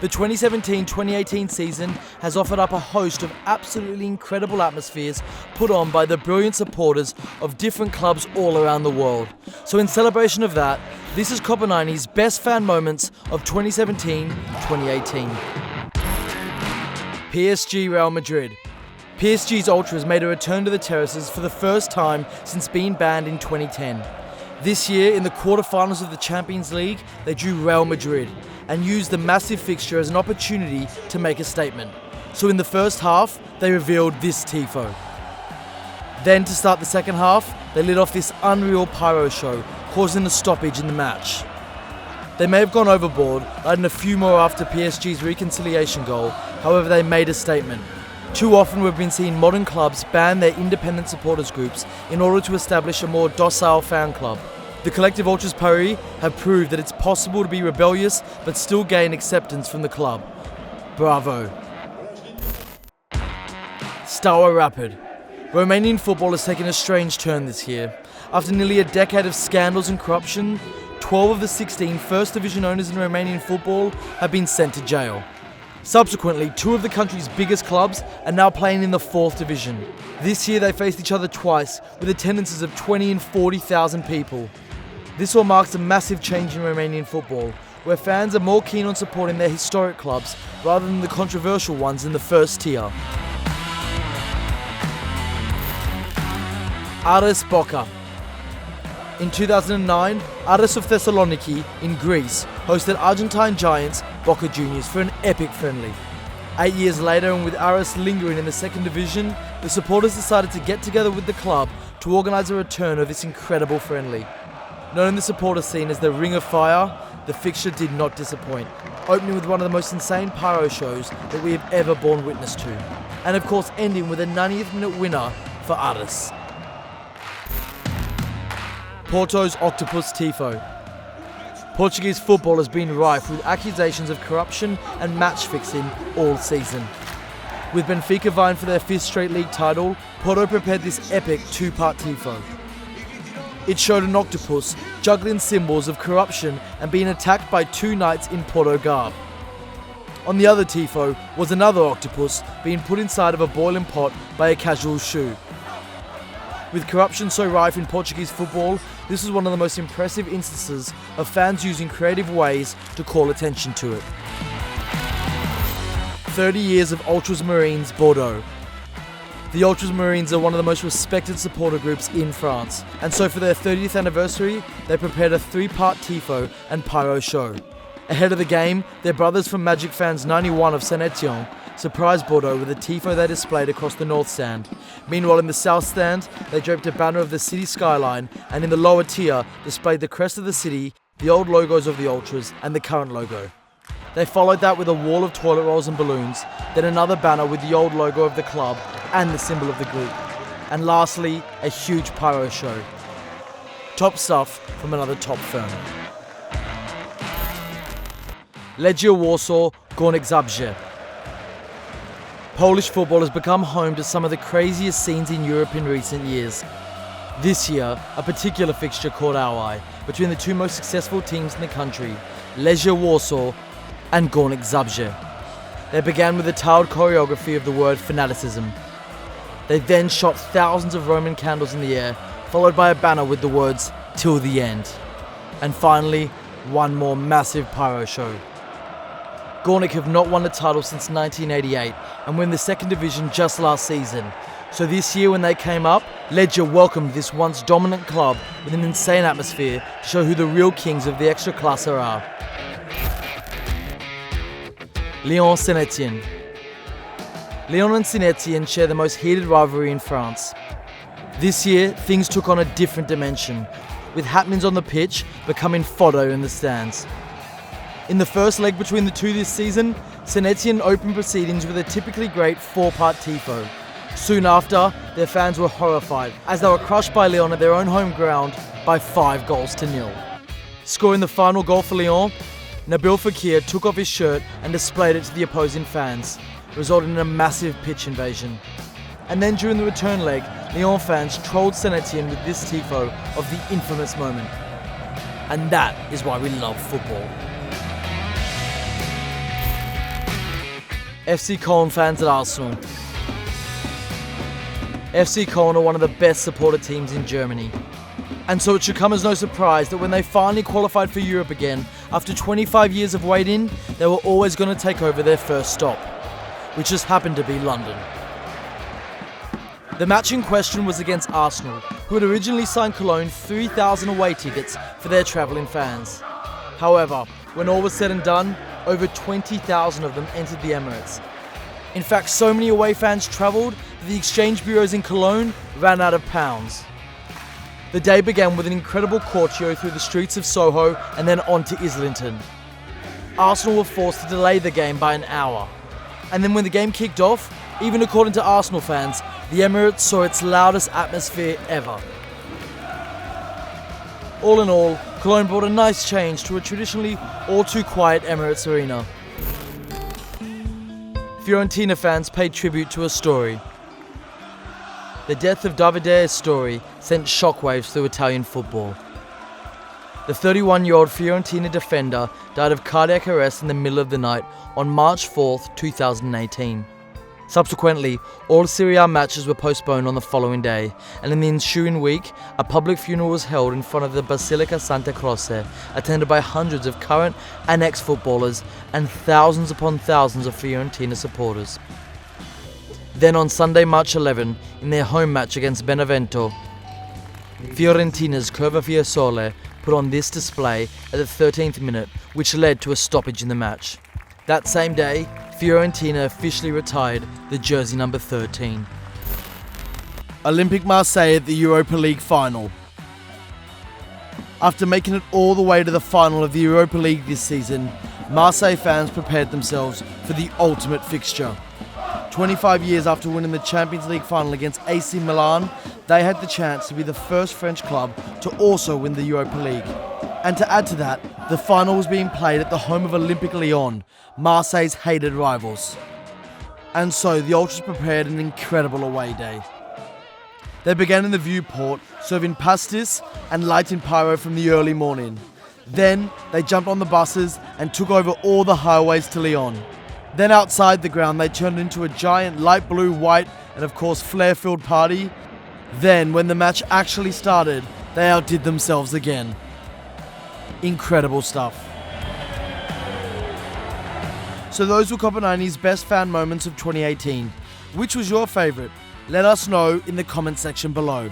The 2017-2018 season has offered up a host of absolutely incredible atmospheres put on by the brilliant supporters of different clubs all around the world. So in celebration of that, this is Copenhagen's best fan moments of 2017-2018. PSG Real Madrid. PSG's Ultras made a return to the terraces for the first time since being banned in 2010. This year, in the quarterfinals of the Champions League, they drew Real Madrid and used the massive fixture as an opportunity to make a statement. So in the first half, they revealed this tifo. Then to start the second half, they lit off this unreal pyro show, causing a stoppage in the match. They may have gone overboard, adding a few more after PSG's reconciliation goal, however they made a statement. Too often we've been seeing modern clubs ban their independent supporters groups in order to establish a more docile fan club. The collective Ultras Paris have proved that it's possible to be rebellious but still gain acceptance from the club. Bravo. Steaua Rapid. Romanian football has taken a strange turn this year. After nearly a decade of scandals and corruption, 12 of the 16 first division owners in Romanian football have been sent to jail. Subsequently, 2 of the country's biggest clubs are now playing in the 4th division. This year they faced each other twice, with attendances of 20 and 40,000 people. This all marks a massive change in Romanian football, where fans are more keen on supporting their historic clubs rather than the controversial ones in the first tier. Aris Boca. In 2009, Aris of Thessaloniki in Greece hosted Argentine giants Boca Juniors for an epic friendly. 8 years later, and with Aris lingering in the 2nd division, the supporters decided to get together with the club to organise a return of this incredible friendly. Known in the supporter scene as the Ring of Fire, the fixture did not disappoint, opening with one of the most insane pyro shows that we have ever borne witness to, and of course ending with a 90th minute winner for Aris. Porto's Octopus Tifo. Portuguese football has been rife with accusations of corruption and match fixing all season. With Benfica vying for their 5th straight league title, Porto prepared this epic 2-part Tifo. It showed an octopus juggling symbols of corruption and being attacked by 2 knights in Porto garb. On the other Tifo was another octopus being put inside of a boiling pot by a casual shoe. With corruption so rife in Portuguese football, this was one of the most impressive instances of fans using creative ways to call attention to it. 30 years of Ultras Marines Bordeaux. The Ultras Marines are one of the most respected supporter groups in France, and so for their 30th anniversary, they prepared a 3-part Tifo and pyro show. Ahead of the game, their brothers from Magic Fans 91 of Saint-Etienne surprised Bordeaux with a Tifo they displayed across the north stand. Meanwhile, in the south stand, they draped a banner of the city skyline, and in the lower tier, displayed the crest of the city, the old logos of the Ultras, and the current logo. They followed that with a wall of toilet rolls and balloons, then another banner with the old logo of the club and the symbol of the group. And lastly, a huge pyro show. Top stuff from another top firm. Legia Warsaw Górnik Zabrze. Polish football has become home to some of the craziest scenes in Europe in recent years. This year, a particular fixture caught our eye between the 2 most successful teams in the country, Legia Warsaw and Górnik Zabrze. They began with a tiled choreography of the word fanaticism. They then shot thousands of Roman candles in the air, followed by a banner with the words, "Till the end." And finally, one more massive pyro show. Górnik have not won the title since 1988 and were in the 2nd division just last season. So this year when they came up, Legia welcomed this once dominant club with an insane atmosphere to show who the real kings of the Extraklasse are. Lyon Saint-Etienne. Lyon and Saint-Etienne share the most heated rivalry in France. This year, things took on a different dimension, with happenings on the pitch becoming fodder in the stands. In the first leg between the 2 this season, Saint-Etienne opened proceedings with a typically great 4-part Tifo. Soon after, their fans were horrified as they were crushed by Lyon at their own home ground by 5-0. Scoring the final goal for Lyon, Nabil Fekir took off his shirt and displayed it to the opposing fans, resulting in a massive pitch invasion. And then during the return leg, Lyon fans trolled Saint-Etienne with this Tifo of the infamous moment. And that is why we love football. FC Köln fans at Arsenal. FC Köln are one of the best supported teams in Germany. And so it should come as no surprise that when they finally qualified for Europe again, after 25 years of waiting, they were always going to take over their first stop, which just happened to be London. The match in question was against Arsenal, who had originally signed Cologne 3,000 away tickets for their travelling fans. However, when all was said and done, over 20,000 of them entered the Emirates. In fact, so many away fans travelled that the exchange bureaus in Cologne ran out of pounds. The day began with an incredible corteo through the streets of Soho and then on to Islington. Arsenal were forced to delay the game by an hour. And then when the game kicked off, even according to Arsenal fans, the Emirates saw its loudest atmosphere ever. All in all, Cologne brought a nice change to a traditionally all too quiet Emirates arena. Fiorentina fans paid tribute to a story. The death of Davide's story sent shockwaves through Italian football. The 31-year-old Fiorentina defender died of cardiac arrest in the middle of the night on March 4th, 2018. Subsequently, all Serie A matches were postponed on the following day, and in the ensuing week, a public funeral was held in front of the Basilica Santa Croce, attended by hundreds of current and ex-footballers and thousands upon thousands of Fiorentina supporters. Then on Sunday, March 11, in their home match against Benevento, Fiorentina's Curva Fiesole put on this display at the 13th minute, which led to a stoppage in the match. That same day, Fiorentina officially retired the jersey number 13. Olympique Marseille at the Europa League final. After making it all the way to the final of the Europa League this season, Marseille fans prepared themselves for the ultimate fixture. 25 years after winning the Champions League final against AC Milan, they had the chance to be the first French club to also win the Europa League. And to add to that, the final was being played at the home of Olympique Lyon, Marseille's hated rivals. And so the Ultras prepared an incredible away day. They began in the viewport, serving pastis and lighting pyro from the early morning. Then they jumped on the buses and took over all the highways to Lyon. Then outside the ground they turned into a giant light blue, white and of course flare-filled party. Then when the match actually started, they outdid themselves again. Incredible stuff. So those were Copenhagen's best fan moments of 2018. Which was your favourite? Let us know in the comment section below.